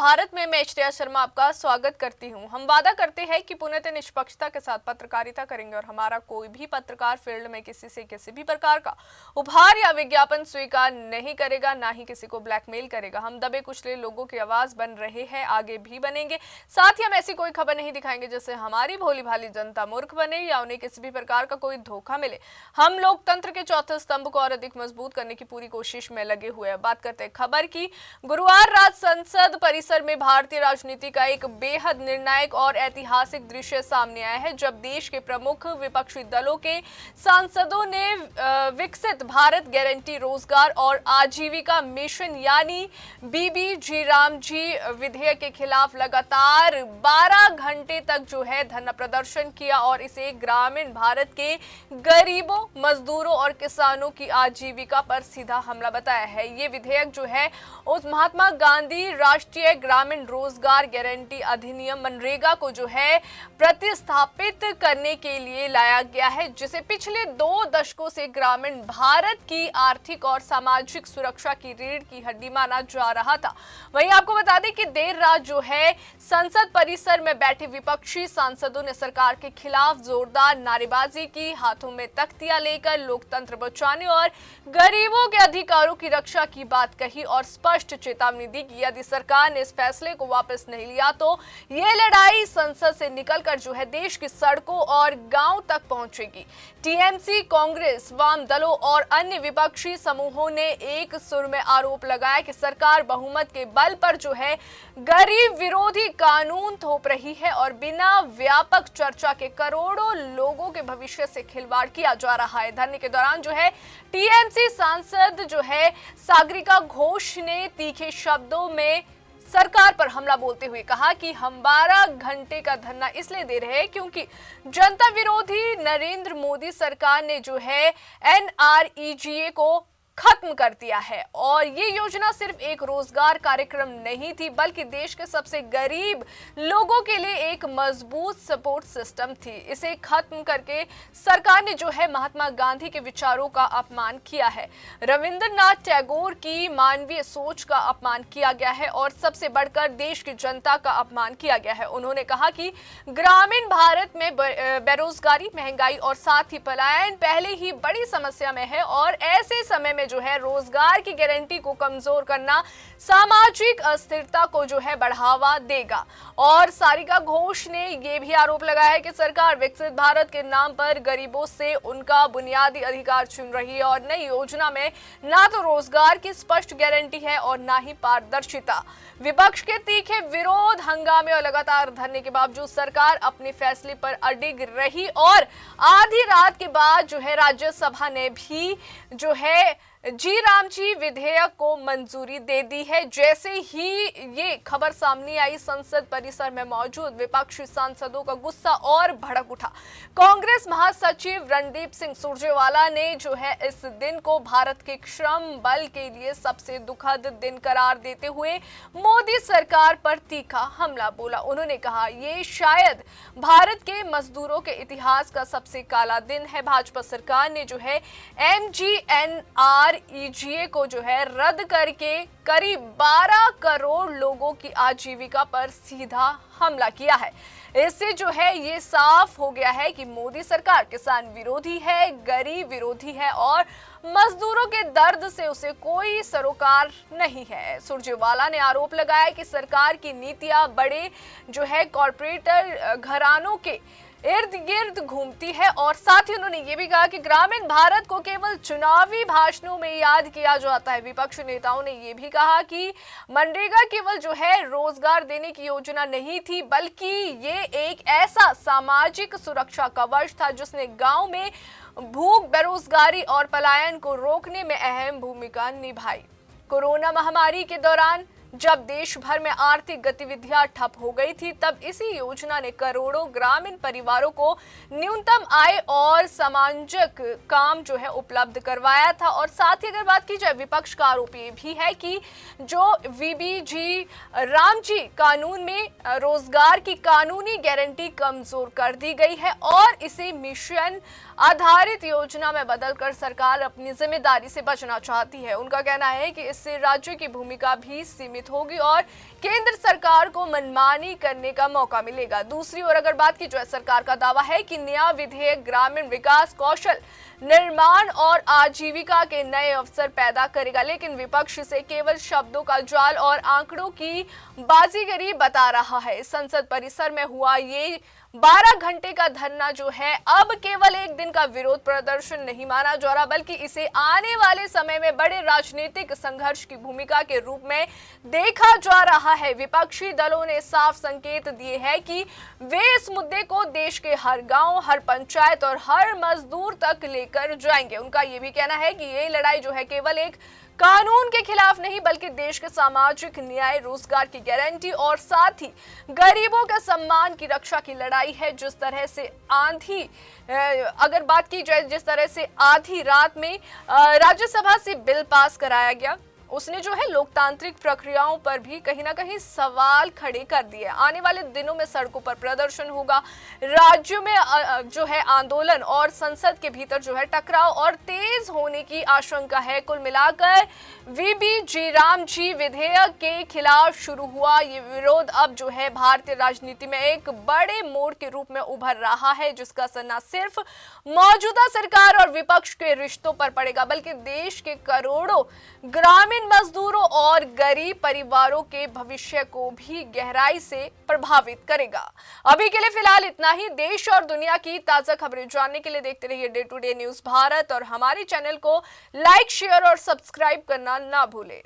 भारत में मैं श्रेया शर्मा आपका स्वागत करती हूं। हम वादा करते हैं कि पूर्णतः निष्पक्षता के साथ पत्रकारिता करेंगे और हमारा कोई भी पत्रकार फील्ड में किसी से किसी भी प्रकार का उपहार या विज्ञापन स्वीकार नहीं करेगा, ना ही किसी को ब्लैकमेल करेगा। हम दबे कुचले लोगों की आवाज बन रहे हैं, आगे भी बनेंगे। साथ ही हम ऐसी कोई खबर नहीं दिखाएंगे जिससे हमारी भोली भाली जनता मूर्ख बने या उन्हें किसी भी प्रकार का कोई धोखा मिले। हम लोकतंत्र के चौथे स्तंभ को और अधिक मजबूत करने की पूरी कोशिश में लगे हुए हैं। बात करते हैं खबर की। गुरुवार रात संसद परिसर में भारतीय राजनीति का एक बेहद निर्णायक और ऐतिहासिक दृश्य सामने आया है, जब देश के प्रमुख विपक्षी दलों के सांसदों ने विकसित भारत गारंटी रोजगार और आजीविका मिशन यानी बीबी रामजी विधेयक के खिलाफ लगातार 12 घंटे तक जो है धरना प्रदर्शन किया और इसे ग्रामीण भारत के गरीबों, मजदूरों और किसानों की आजीविका पर सीधा हमला बताया है। ये विधेयक जो है उस महात्मा गांधी राष्ट्रीय ग्रामीण रोजगार गारंटी अधिनियम मनरेगा को जो है प्रतिस्थापित करने के लिए लाया गया है, जिसे पिछले 2 दशकों से ग्रामीण भारत की आर्थिक और सामाजिक सुरक्षा की रीढ़ की हड्डी माना जा रहा था। वहीं आपको बता दें कि देर रात जो है संसद परिसर में बैठे विपक्षी सांसदों ने सरकार के खिलाफ जोरदार नारेबाजी की, हाथों में तख्तियां लेकर लोकतंत्र बचाने और गरीबों के अधिकारों की रक्षा की बात कही और स्पष्ट चेतावनी दी कि यदि सरकार ने इस फैसले को वापस नहीं लिया तो ये लड़ाई संसद से निकलकर जो है देश की सड़कों और गांव तक पहुंचेगी। टीएमसी, कांग्रेस, वाम दलों और अन्य विपक्षी समूहों ने एक सुर में आरोप लगाया कि सरकार बहुमत के बल पर जो है गरीब विरोधी कानून थोप रही है और बिना व्यापक चर्चा के करोड़ों लोगों के भविष्य से खिलवाड़ किया जा रहा है। धरने के दौरान जो है टीएमसी सांसद जो है सागरिका घोष ने तीखे शब्दों में सरकार पर हमला बोलते हुए कहा कि हम 12 घंटे का धरना इसलिए दे रहे हैं क्योंकि जनता विरोधी नरेंद्र मोदी सरकार ने जो है एनआरईजीए को खत्म कर दिया है और ये योजना सिर्फ एक रोजगार कार्यक्रम नहीं थी, बल्कि देश के सबसे गरीब लोगों के लिए एक मजबूत सपोर्ट सिस्टम थी। इसे खत्म करके सरकार ने जो है महात्मा गांधी के विचारों का अपमान किया है, रविंद्रनाथ टैगोर की मानवीय सोच का अपमान किया गया है और सबसे बढ़कर देश की जनता का अपमान किया गया है। उन्होंने कहा कि ग्रामीण भारत में बेरोजगारी, महंगाई और साथ ही पलायन पहले ही बड़ी समस्या में है और ऐसे समय में जो है रोजगार की गारंटी को कमजोर करना सामाजिक अस्थिरता को जो है बढ़ावा देगा। और सारिका घोष ने यह भी आरोप लगाया है कि सरकार विकसित भारत के नाम पर गरीबों से उनका बुनियादी अधिकार छीन रही है और नई योजना में ना तो रोजगार की स्पष्ट गारंटी है और ना ही पारदर्शिता। विपक्ष के तीखे विरोध, हंगामे और लगातार धरने के बावजूद सरकार अपने फैसले पर अडिग रही और आधी रात के बाद जो है राज्यसभा ने भी जो है रामजी विधेयक को मंजूरी दे दी है। जैसे ही ये खबर सामने आई, संसद परिसर में मौजूद विपक्षी सांसदों का गुस्सा और भड़क उठा। कांग्रेस महासचिव रणदीप सिंह सुरजेवाला ने जो है इस दिन को भारत के श्रम बल के लिए सबसे दुखद दिन करार देते हुए मोदी सरकार पर तीखा हमला बोला। उन्होंने कहा, ये शायद भारत के मजदूरों के इतिहास का सबसे काला दिन है। भाजपा सरकार ने जो है एमजीएनआरईजीए को जो है रद्द करके करीब 12 करोड़ लोगों की आजीविका पर सीधा हमला किया है। इससे जो है ये साफ हो गया है कि मोदी सरकार किसान विरोधी है, गरीब विरोधी है और मजदूरों के दर्द से उसे कोई सरोकार नहीं है। सुरजेवाला ने आरोप लगाया कि सरकार की नीतियां बड़े जो है कॉर्पोरेटर घरानों के इर्द गिर्द घूमती है और साथ ही उन्होंने ये भी कहा कि ग्रामीण भारत को केवल चुनावी भाषणों में याद किया जाता है। विपक्षी नेताओं ने ये भी कहा कि मनरेगा केवल जो है रोजगार देने की योजना नहीं थी, बल्कि ये एक ऐसा सामाजिक सुरक्षा कवच था जिसने गांव में भूख, बेरोजगारी और पलायन को रोकने में अहम भूमिका निभाई। कोरोना महामारी के दौरान जब देश भर में आर्थिक गतिविधियां ठप हो गई थी, तब इसी योजना ने करोड़ों ग्रामीण परिवारों को न्यूनतम आय और सामाजिक काम जो है उपलब्ध करवाया था। और साथ ही अगर बात की जाए, विपक्ष का आरोप ये भी है कि जो बीबी रामजी कानून में रोजगार की कानूनी गारंटी कमजोर कर दी गई है और इसे मिशन आधारित योजना में बदलकर सरकार अपनी जिम्मेदारी से बचना चाहती है। उनका कहना है कि इससे राज्यों की भूमिका भी सीमित होगी और केंद्र सरकार को मनमानी करने का मौका मिलेगा। दूसरी ओर अगर बात की जाए, सरकार का दावा है कि नया विधेयक ग्रामीण विकास, कौशल निर्माण और आजीविका के नए अवसर पैदा करेगा, लेकिन विपक्ष से केवल शब्दों का जाल और आंकड़ों की बाजीगरी बता रहा है। संसद परिसर में हुआ ये 12 घंटे का धरना जो है अब केवल एक दिन का विरोध प्रदर्शन नहीं माना जा रहा, बल्कि इसे आने वाले समय में बड़े राजनीतिक संघर्ष की भूमिका के रूप में देखा जा रहा है। विपक्षी दलों ने साफ संकेत दिए हैं कि वे इस मुद्दे को देश के हर गांव, हर पंचायत और हर मजदूर तक लेकर जाएंगे। उनका ये भी कहना है कि ये लड़ाई जो है केवल एक कानून के खिलाफ नहीं, बल्कि देश के सामाजिक न्याय, रोजगार की गारंटी और साथ ही गरीबों के सम्मान की रक्षा की लड़ाई है। जिस तरह से अगर बात की जाए, जिस तरह से आधी रात में राज्यसभा से बिल पास कराया गया, उसने जो है लोकतांत्रिक प्रक्रियाओं पर भी कहीं ना कहीं सवाल खड़े कर दिए। आने वाले दिनों में सड़कों पर प्रदर्शन होगा, राज्यों में जो है आंदोलन और संसद के भीतर जो है टकराव और तेज होने की आशंका है। कुल मिलाकर वीबी राम जी विधेयक के खिलाफ शुरू हुआ ये विरोध अब जो है भारतीय राजनीति में एक बड़े मोड़ के रूप में उभर रहा है, जिसका असर न सिर्फ मौजूदा सरकार और विपक्ष के रिश्तों पर पड़ेगा, बल्कि देश के करोड़ों ग्रामीण मजदूरों और गरीब परिवारों के भविष्य को भी गहराई से प्रभावित करेगा। अभी के लिए फिलहाल इतना ही। देश और दुनिया की ताजा खबरें जानने के लिए देखते रहिए day to day news Bharat और हमारे चैनल को लाइक, शेयर और सब्सक्राइब करना ना भूलें।